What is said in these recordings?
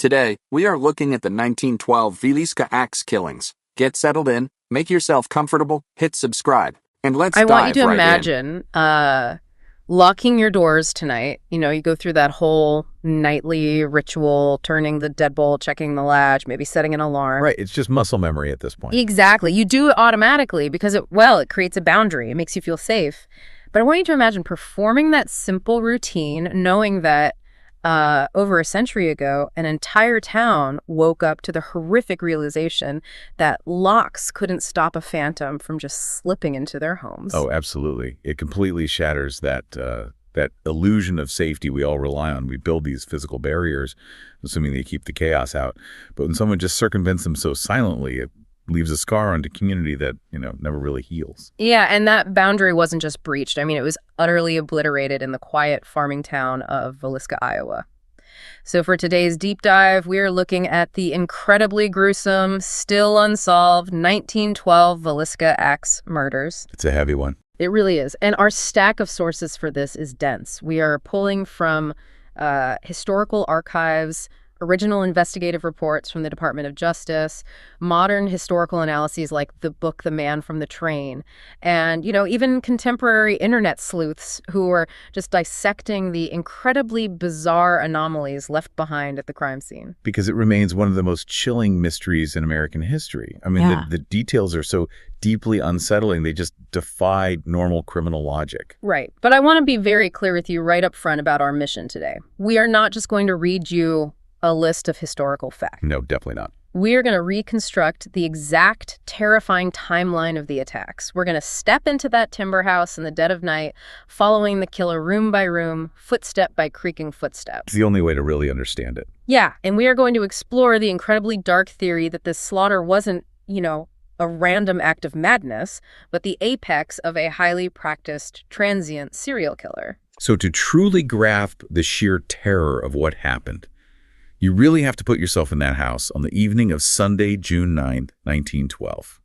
Today, we are looking at the 1912 Villisca axe killings. Get settled in, make yourself comfortable, hit subscribe, and let's dive right in. I want you to imagine locking your doors tonight. You know, you go through that whole nightly ritual, turning the deadbolt, checking the latch, maybe setting an alarm. Right, it's just muscle memory at this point. Exactly. You do it automatically because it creates a boundary. It makes you feel safe. But I want you to imagine performing that simple routine, knowing that over a century ago, an entire town woke up to the horrific realization that locks couldn't stop a phantom from just slipping into their homes. Oh, absolutely. It completely shatters that illusion of safety we all rely on. We build these physical barriers, assuming they keep the chaos out. But when someone just circumvents them so silently, it leaves a scar on the community that, never really heals. Yeah, and that boundary wasn't just breached. I mean, it was utterly obliterated in the quiet farming town of Villisca, Iowa. So for today's deep dive, we are looking at the incredibly gruesome, still unsolved 1912 Villisca axe murders. It's a heavy one. It really is. And our stack of sources for this is dense. We are pulling from historical archives, original investigative reports from the Department of Justice, modern historical analyses like the book The Man from the Train, and, even contemporary internet sleuths who are just dissecting the incredibly bizarre anomalies left behind at the crime scene. Because it remains one of the most chilling mysteries in American history. I mean, the details are so deeply unsettling, they just defy normal criminal logic. Right. But I want to be very clear with you right up front about our mission today. We are not just going to read you a list of historical facts. No, definitely not. We are going to reconstruct the exact terrifying timeline of the attacks. We're going to step into that timber house in the dead of night, following the killer room by room, footstep by creaking footsteps. It's the only way to really understand it. Yeah, and we are going to explore the incredibly dark theory that this slaughter wasn't, a random act of madness, but the apex of a highly practiced transient serial killer. So to truly grasp the sheer terror of what happened, you really have to put yourself in that house on the evening of Sunday, June 9th, 1912.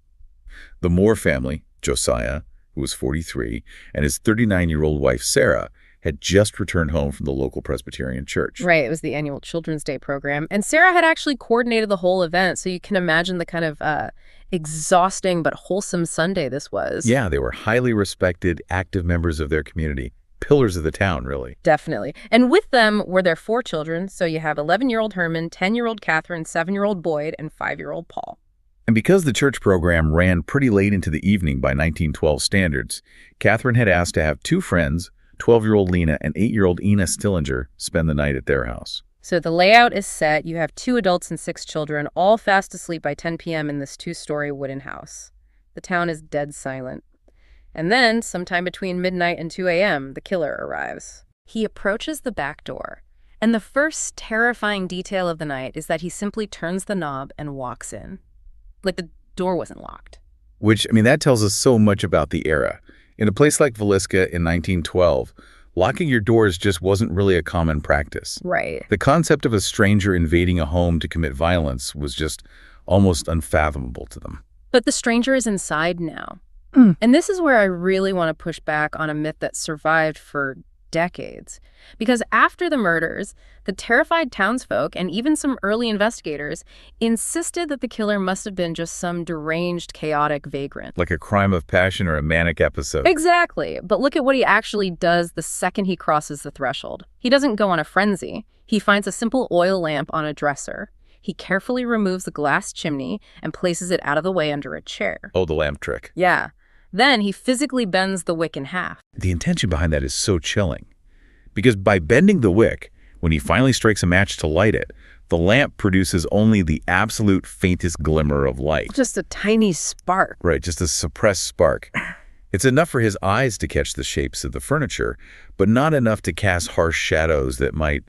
The Moore family, Josiah, who was 43, and his 39-year-old wife, Sarah, had just returned home from the local Presbyterian church. Right, it was the annual Children's Day program. And Sarah had actually coordinated the whole event, so you can imagine the kind of exhausting but wholesome Sunday this was. Yeah, they were highly respected, active members of their community. Pillars of the town, really. Definitely. And with them were their 4 children. So you have 11-year-old Herman, 10-year-old Catherine, 7-year-old Boyd, and 5-year-old Paul. And because the church program ran pretty late into the evening by 1912 standards, Catherine had asked to have 2 friends, 12-year-old Lena and 8-year-old Ina Stillinger, spend the night at their house. So the layout is set. You have 2 adults and 6 children, all fast asleep by 10 p.m. in this 2-story wooden house. The town is dead silent. And then, sometime between midnight and 2 a.m., the killer arrives. He approaches the back door, and the first terrifying detail of the night is that he simply turns the knob and walks in. Like the door wasn't locked. Which, that tells us so much about the era. In a place like Villisca in 1912, locking your doors just wasn't really a common practice. Right. The concept of a stranger invading a home to commit violence was just almost unfathomable to them. But the stranger is inside now. And this is where I really want to push back on a myth that survived for decades. Because after the murders, the terrified townsfolk and even some early investigators insisted that the killer must have been just some deranged, chaotic vagrant. Like a crime of passion or a manic episode. Exactly. But look at what he actually does the second he crosses the threshold. He doesn't go on a frenzy. He finds a simple oil lamp on a dresser. He carefully removes the glass chimney and places it out of the way under a chair. Oh, the lamp trick. Yeah. Then he physically bends the wick in half. The intention behind that is so chilling. Because by bending the wick, when he finally strikes a match to light it, the lamp produces only the absolute faintest glimmer of light. Just a tiny spark. Right, just a suppressed spark. It's enough for his eyes to catch the shapes of the furniture, but not enough to cast harsh shadows that might,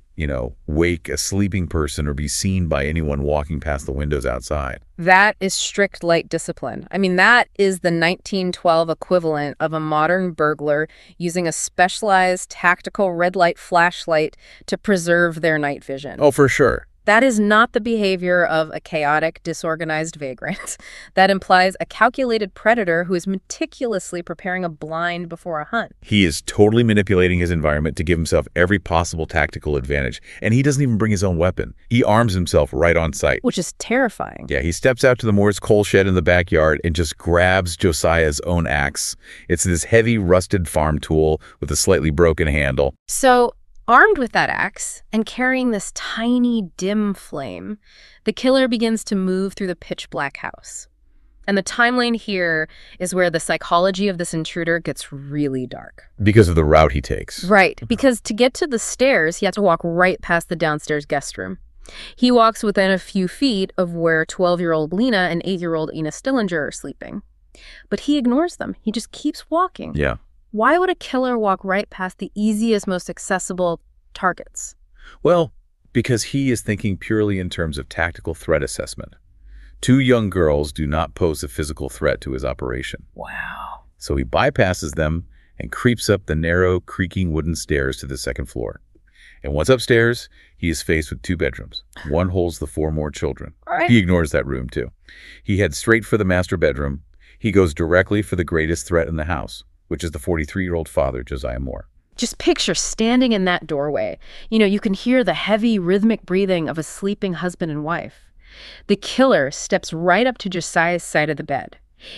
wake a sleeping person or be seen by anyone walking past the windows outside. That is strict light discipline. That is the 1912 equivalent of a modern burglar using a specialized tactical red light flashlight to preserve their night vision. Oh, for sure. That is not the behavior of a chaotic, disorganized vagrant. That implies a calculated predator who is meticulously preparing a blind before a hunt. He is totally manipulating his environment to give himself every possible tactical advantage, and he doesn't even bring his own weapon. He arms himself right on site. Which is terrifying. Yeah, he steps out to the Moore's coal shed in the backyard and just grabs Josiah's own axe. It's this heavy, rusted farm tool with a slightly broken handle. So, armed with that axe and carrying this tiny, dim flame, the killer begins to move through the pitch-black house. And the timeline here is where the psychology of this intruder gets really dark. Because of the route he takes. Right, because to get to the stairs, he has to walk right past the downstairs guest room. He walks within a few feet of where 12-year-old Lena and 8-year-old Ina Stillinger are sleeping. But he ignores them. He just keeps walking. Yeah. Why would a killer walk right past the easiest, most accessible targets? Well, because he is thinking purely in terms of tactical threat assessment. 2 young girls do not pose a physical threat to his operation. Wow. So he bypasses them and creeps up the narrow, creaking wooden stairs to the 2nd floor. And once upstairs, he is faced with 2 bedrooms. One holds the 4 more children. Right. He ignores that room, too. He heads straight for the master bedroom. He goes directly for the greatest threat in the house, which is the 43-year-old father, Josiah Moore. Just picture standing in that doorway. You can hear the heavy, rhythmic breathing of a sleeping husband and wife. The killer steps right up to Josiah's side of the bed.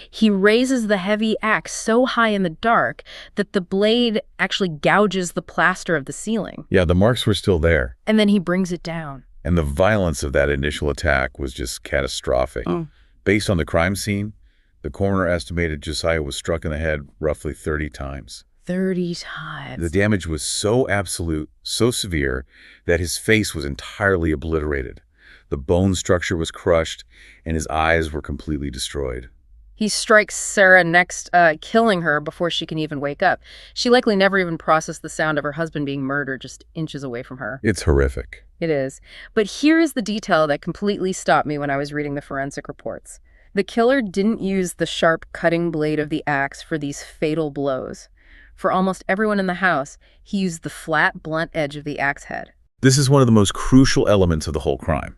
He raises the heavy axe so high in the dark that the blade actually gouges the plaster of the ceiling. Yeah, the marks were still there. And then he brings it down. And the violence of that initial attack was just catastrophic. Based on the crime scene, the coroner estimated Josiah was struck in the head roughly 30 times. 30 times. The damage was so absolute, so severe, that his face was entirely obliterated. The bone structure was crushed, and his eyes were completely destroyed. He strikes Sarah next, killing her before she can even wake up. She likely never even processed the sound of her husband being murdered just inches away from her. It's horrific. It is. But here is the detail that completely stopped me when I was reading the forensic reports. The killer didn't use the sharp cutting blade of the axe for these fatal blows. For almost everyone in the house, he used the flat, blunt edge of the axe head. This is one of the most crucial elements of the whole crime.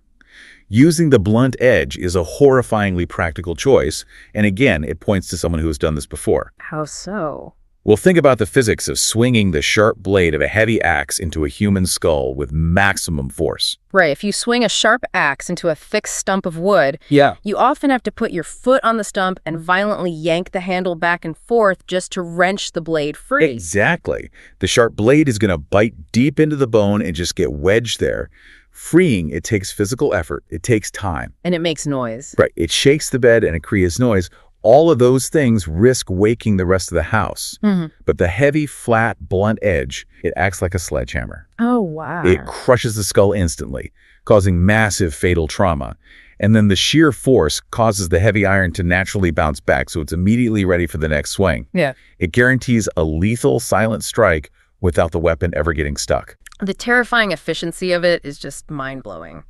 Using the blunt edge is a horrifyingly practical choice, and again, it points to someone who has done this before. How so? Well, think about the physics of swinging the sharp blade of a heavy axe into a human skull with maximum force. Right, if you swing a sharp axe into a thick stump of wood, you often have to put your foot on the stump and violently yank the handle back and forth just to wrench the blade free. Exactly. The sharp blade is going to bite deep into the bone and just get wedged there. Freeing, it takes physical effort. It takes time. And it makes noise. Right. It shakes the bed and it creates noise. All of those things risk waking the rest of the house. But the heavy, flat, blunt edge, it acts like a sledgehammer. Oh, wow. It crushes the skull instantly, causing massive fatal trauma. And then the sheer force causes the heavy iron to naturally bounce back, so it's immediately ready for the next swing. Yeah. It guarantees a lethal, silent strike without the weapon ever getting stuck. The terrifying efficiency of it is just mind-blowing.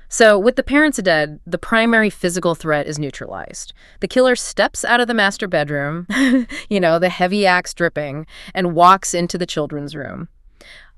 So, with the parents dead, the primary physical threat is neutralized. The killer steps out of the master bedroom, the heavy axe dripping, and walks into the children's room.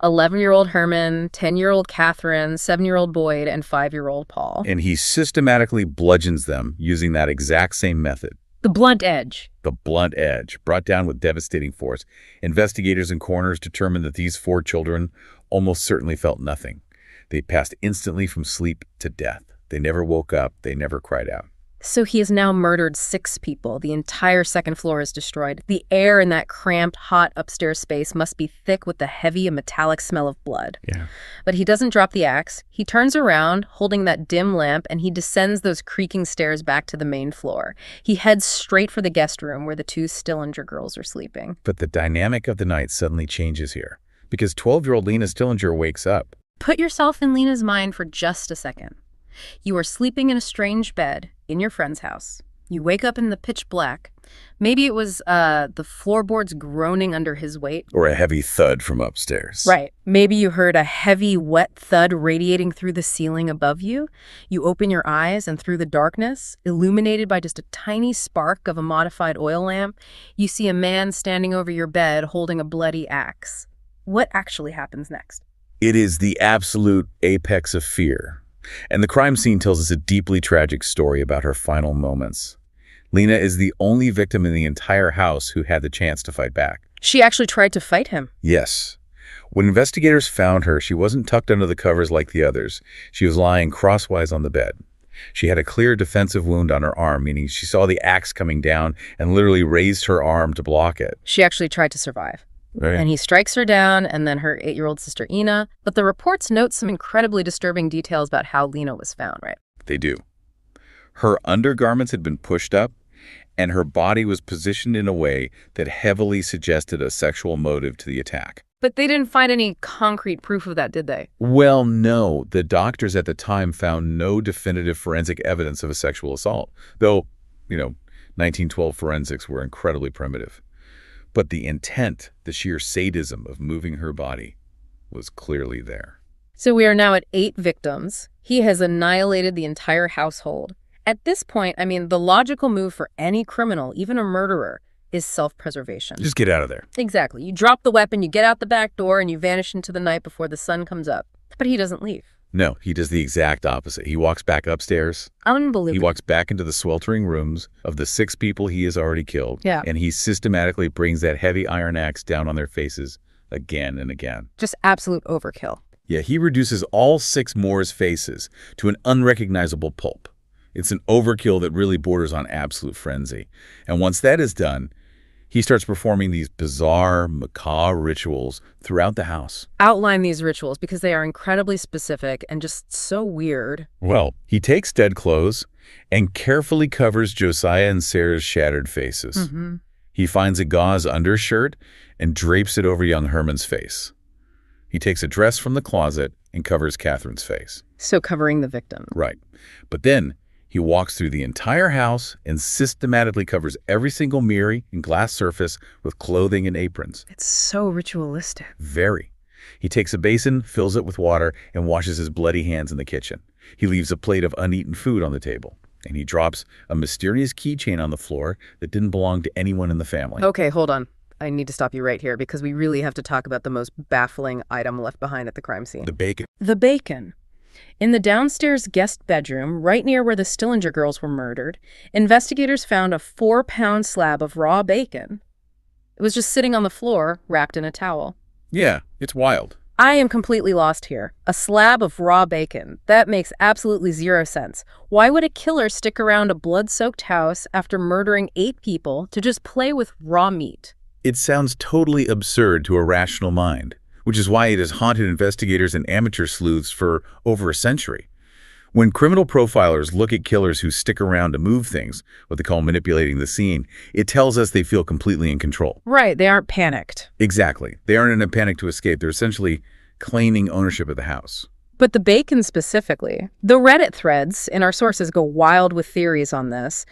11-year-old Herman, 10-year-old Catherine, 7-year-old Boyd, and 5-year-old Paul. And he systematically bludgeons them using that exact same method. The blunt edge. The blunt edge, brought down with devastating force. Investigators and coroners determined that these 4 children almost certainly felt nothing. They passed instantly from sleep to death. They never woke up. They never cried out. So he has now murdered 6 people. The entire 2nd floor is destroyed. The air in that cramped, hot upstairs space must be thick with the heavy and metallic smell of blood. Yeah. But he doesn't drop the axe. He turns around, holding that dim lamp, and he descends those creaking stairs back to the main floor. He heads straight for the guest room where the 2 Stillinger girls are sleeping. But the dynamic of the night suddenly changes here, because 12-year-old Lena Stillinger wakes up. Put yourself in Lena's mind for just a second. You are sleeping in a strange bed in your friend's house. You wake up in the pitch black. Maybe it was the floorboards groaning under his weight. Or a heavy thud from upstairs. Right. Maybe you heard a heavy, wet thud radiating through the ceiling above you. You open your eyes, and through the darkness, illuminated by just a tiny spark of a modified oil lamp, you see a man standing over your bed holding a bloody axe. What actually happens next? It is the absolute apex of fear. And the crime scene tells us a deeply tragic story about her final moments. Lena is the only victim in the entire house who had the chance to fight back. She actually tried to fight him. Yes. When investigators found her, she wasn't tucked under the covers like the others. She was lying crosswise on the bed. She had a clear defensive wound on her arm, meaning she saw the axe coming down and literally raised her arm to block it. She actually tried to survive. Right. And he strikes her down, and then her 8-year-old sister Ina. But the reports note some incredibly disturbing details about how Lena was found, right? They do. Her undergarments had been pushed up, and her body was positioned in a way that heavily suggested a sexual motive to the attack. But they didn't find any concrete proof of that, did they? Well, no. The doctors at the time found no definitive forensic evidence of a sexual assault, though, 1912 forensics were incredibly primitive. But the intent, the sheer sadism of moving her body, was clearly there. So we are now at 8 victims. He has annihilated the entire household. At this point, the logical move for any criminal, even a murderer, is self-preservation. Just get out of there. Exactly. You drop the weapon, you get out the back door, and you vanish into the night before the sun comes up. But he doesn't leave. No, he does the exact opposite. He walks back upstairs. Unbelievable. He walks back into the sweltering rooms of the 6 people he has already killed. Yeah. And he systematically brings that heavy iron axe down on their faces again and again. Just absolute overkill. Yeah, he reduces all 6 Moors' faces to an unrecognizable pulp. It's an overkill that really borders on absolute frenzy. And once that is done, he starts performing these bizarre, macabre rituals throughout the house. Outline these rituals because they are incredibly specific and just so weird. Well, he takes dead clothes and carefully covers Josiah and Sarah's shattered faces. Mm-hmm. He finds a gauze undershirt and drapes it over young Herman's face. He takes a dress from the closet and covers Catherine's face. So covering the victim. Right. But then he walks through the entire house and systematically covers every single mirror and glass surface with clothing and aprons. It's so ritualistic. Very. He takes a basin, fills it with water, and washes his bloody hands in the kitchen. He leaves a plate of uneaten food on the table. And he drops a mysterious keychain on the floor that didn't belong to anyone in the family. Okay, hold on. I need to stop you right here because we really have to talk about the most baffling item left behind at the crime scene. The bacon. The bacon. In the downstairs guest bedroom, right near where the Stillinger girls were murdered, investigators found a 4-pound slab of raw bacon. It was just sitting on the floor, wrapped in a towel. Yeah, it's wild. I am completely lost here. A slab of raw bacon. That makes absolutely zero sense. Why would a killer stick around a blood-soaked house after murdering 8 people to just play with raw meat? It sounds totally absurd to a rational mind, which is why it has haunted investigators and amateur sleuths for over a century. When criminal profilers look at killers who stick around to move things, what they call manipulating the scene, it tells us they feel completely in control. Right, they aren't panicked. Exactly. They aren't in a panic to escape. They're essentially claiming ownership of the house. But the bacon specifically, the Reddit threads in our sources go wild with theories on this.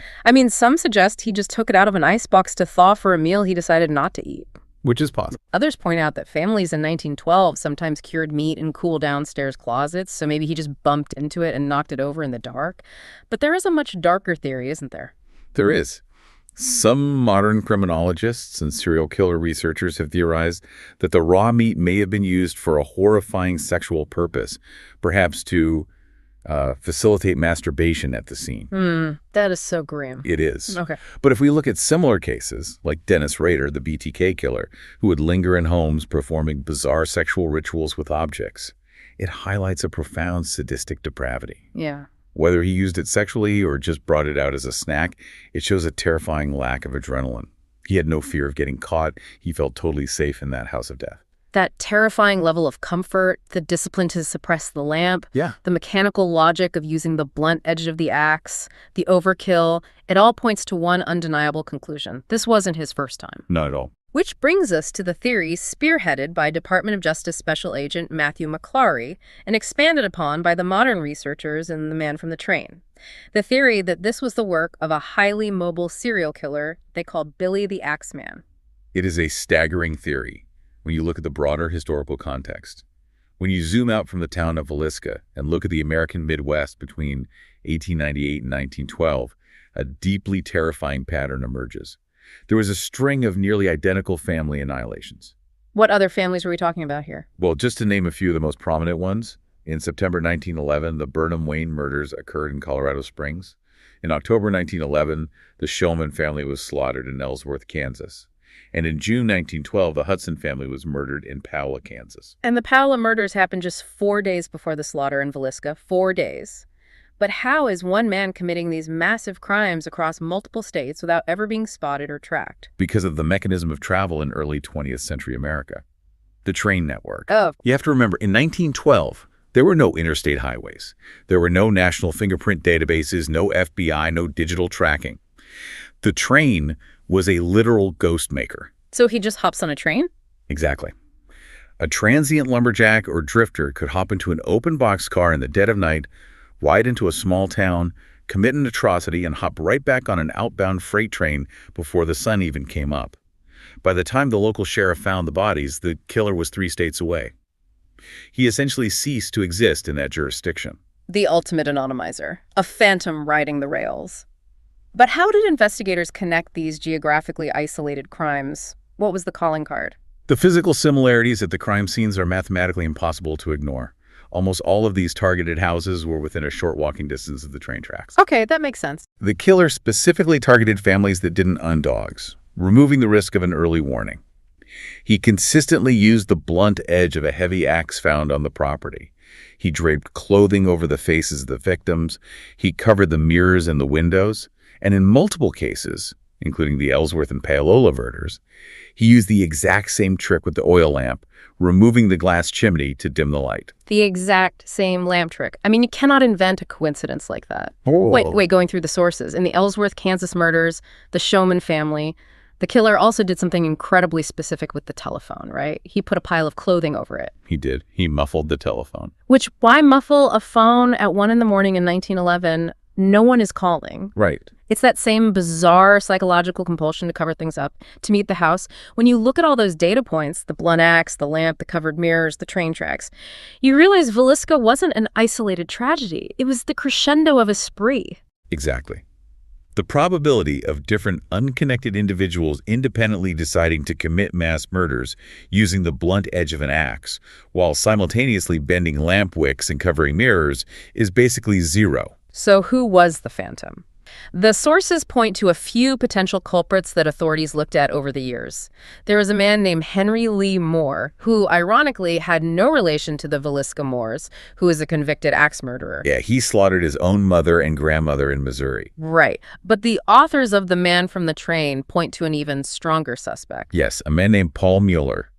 Some suggest he just took it out of an icebox to thaw for a meal he decided not to eat. Which is possible. Others point out that families in 1912 sometimes cured meat in cool downstairs closets, so maybe he just bumped into it and knocked it over in the dark. But there is a much darker theory, isn't there? There is. Some modern criminologists and serial killer researchers have theorized that the raw meat may have been used for a horrifying sexual purpose, perhaps to facilitate masturbation at the scene. That is so grim. It is. Okay. But if we look at similar cases, like Dennis Rader, the BTK killer, who would linger in homes performing bizarre sexual rituals with objects, it highlights a profound sadistic depravity. Yeah. Whether he used it sexually or just brought it out as a snack, it shows a terrifying lack of adrenaline. He had no fear of getting caught. He felt totally safe in that house of death. That terrifying level of comfort, the discipline to suppress the lamp, Yeah. the mechanical logic of using the blunt edge of the axe, the overkill, it all points to one undeniable conclusion. This wasn't his first time. Not at all. Which brings us to the theory spearheaded by Department of Justice Special Agent Matthew McClary and expanded upon by the modern researchers in The Man from the Train. The theory that this was the work of a highly mobile serial killer they called Billy the Axeman. It is a staggering theory when you look at the broader historical context. When you zoom out from the town of Villisca and look at the American Midwest between 1898 and 1912, a deeply terrifying pattern emerges. There was a string of nearly identical family annihilations. What other families were we talking about here? Well, just to name a few of the most prominent ones, In September 1911, the Burnham Wayne murders occurred in Colorado Springs. In October 1911, the Shulman family was slaughtered in Ellsworth, Kansas. And in June 1912, the Hudson family was murdered in Powell, Kansas. And the Powell murders happened just 4 days before the slaughter in Villisca. 4 days. But how is one man committing these massive crimes across multiple states without ever being spotted or tracked? Because of the mechanism of travel in early 20th century America. The train network. Oh. You have to remember, in 1912, there were no interstate highways. There were no national fingerprint databases, no FBI, no digital tracking. The train was a literal ghost maker. So he just hops on a train? Exactly. A transient lumberjack or drifter could hop into an open boxcar in the dead of night, ride into a small town, commit an atrocity, and hop right back on an outbound freight train before the sun even came up. By the time the local sheriff found the bodies, the killer was 3 states away. He essentially ceased to exist in that jurisdiction. The ultimate anonymizer. A phantom riding the rails. But how did investigators connect these geographically isolated crimes? What was the calling card? The physical similarities at the crime scenes are mathematically impossible to ignore. Almost all of these targeted houses were within a short walking distance of the train tracks. Okay, that makes sense. The killer specifically targeted families that didn't own dogs, removing the risk of an early warning. He consistently used the blunt edge of a heavy axe found on the property. He draped clothing over the faces of the victims. He covered the mirrors and the windows. And in multiple cases, including the Ellsworth and Paolola murders, he used the exact same trick with the oil lamp, removing the glass chimney to dim the light. The exact same lamp trick. I mean, you cannot invent a coincidence like that. Oh. Wait, going through the sources. In the Ellsworth, Kansas murders, the Shulman family, the killer also did something incredibly specific with the telephone, right? He put a pile of clothing over it. He did. He muffled the telephone. Which, why muffle a phone at 1 in the morning in 1911? No one is calling. Right. It's that same bizarre psychological compulsion to cover things up, to meet the house. When you look at all those data points, the blunt axe, the lamp, the covered mirrors, the train tracks, you realize Villisca wasn't an isolated tragedy. It was the crescendo of a spree. Exactly. The probability of different unconnected individuals independently deciding to commit mass murders using the blunt edge of an axe while simultaneously bending lamp wicks and covering mirrors is basically zero. So who was the phantom? The sources point to a few potential culprits that authorities looked at over the years. There was a man named Henry Lee Moore, who ironically had no relation to the Villisca Moores, who is a convicted axe murderer. Yeah, he slaughtered his own mother and grandmother in Missouri. Right. But the authors of The Man from the Train point to an even stronger suspect. Yes, a man named Paul Mueller.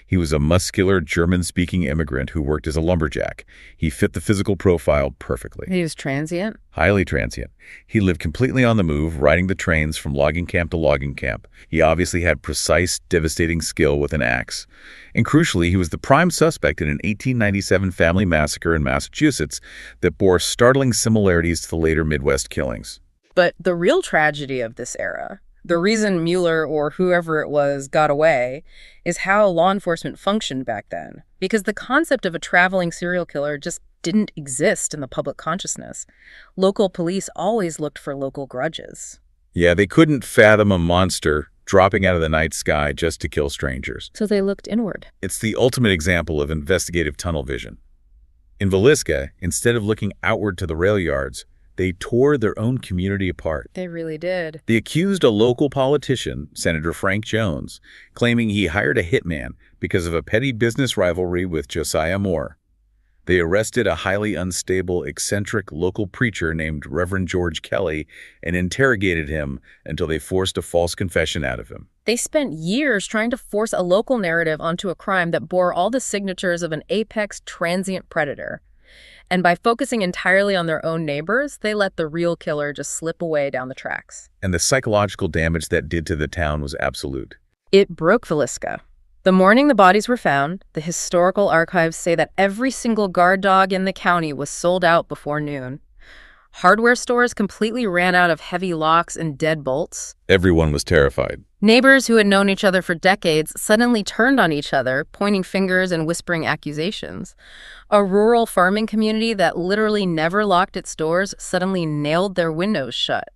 He was a muscular, German-speaking immigrant who worked as a lumberjack. He fit the physical profile perfectly. He was transient? Highly transient. He lived completely on the move, riding the trains from logging camp to logging camp. He obviously had precise, devastating skill with an axe. And crucially, he was the prime suspect in an 1897 family massacre in Massachusetts that bore startling similarities to the later Midwest killings. But the real tragedy of this era, the reason Mueller or whoever it was got away, is how law enforcement functioned back then. Because the concept of a traveling serial killer just didn't exist in the public consciousness. Local police always looked for local grudges. Yeah, they couldn't fathom a monster dropping out of the night sky just to kill strangers. So they looked inward. It's the ultimate example of investigative tunnel vision. In Villisca, instead of looking outward to the rail yards, they tore their own community apart. They really did. They accused a local politician, Senator Frank Jones, claiming he hired a hitman because of a petty business rivalry with Josiah Moore. They arrested a highly unstable, eccentric local preacher named Reverend George Kelly and interrogated him until they forced a false confession out of him. They spent years trying to force a local narrative onto a crime that bore all the signatures of an apex transient predator. And by focusing entirely on their own neighbors, they let the real killer just slip away down the tracks. And the psychological damage that did to the town was absolute. It broke Villisca. The morning the bodies were found, the historical archives say that every single guard dog in the county was sold out before noon. Hardware stores completely ran out of heavy locks and dead bolts. Everyone was terrified. Neighbors who had known each other for decades suddenly turned on each other, pointing fingers and whispering accusations. A rural farming community that literally never locked its doors suddenly nailed their windows shut.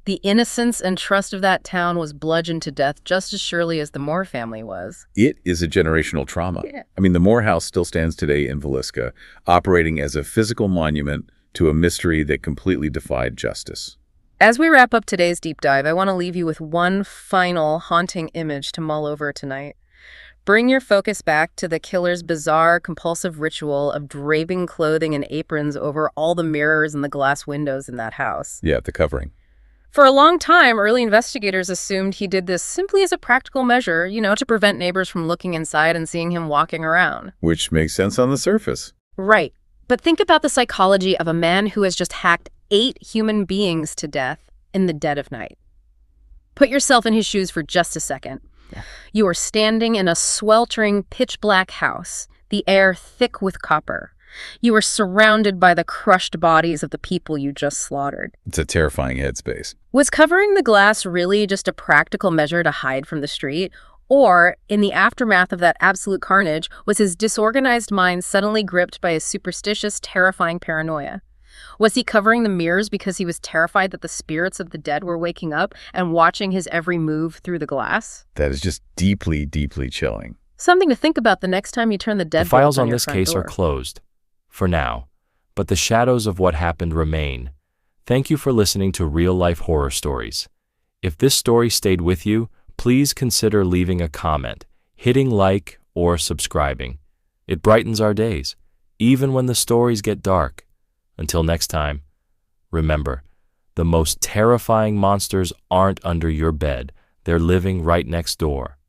The innocence and trust of that town was bludgeoned to death just as surely as the Moore family was. It is a generational trauma. Yeah. I mean, the Moore house still stands today in Villisca, operating as a physical monument to a mystery that completely defied justice. As we wrap up today's deep dive, I want to leave you with one final haunting image to mull over tonight. Bring your focus back to the killer's bizarre, compulsive ritual of draping clothing and aprons over all the mirrors and the glass windows in that house. Yeah, the covering. For a long time, early investigators assumed he did this simply as a practical measure, to prevent neighbors from looking inside and seeing him walking around. Which makes sense on the surface. Right. But think about the psychology of a man who has just hacked 8 human beings to death in the dead of night. Put yourself in his shoes for just a second. Yeah. You are standing in a sweltering, pitch-black house, the air thick with copper. You are surrounded by the crushed bodies of the people you just slaughtered. It's a terrifying headspace. Was covering the glass really just a practical measure to hide from the street? Or, in the aftermath of that absolute carnage, was his disorganized mind suddenly gripped by a superstitious, terrifying paranoia? Was he covering the mirrors because he was terrified that the spirits of the dead were waking up and watching his every move through the glass? That is just deeply, deeply chilling. Something to think about the next time you turn the dead The files on on your this front case door. are closed, for now, but the shadows of what happened remain. Thank you for listening to Real Life Horror Stories. If this story stayed with you, please consider leaving a comment, hitting like, or subscribing. It brightens our days, even when the stories get dark. Until next time, remember, the most terrifying monsters aren't under your bed. They're living right next door.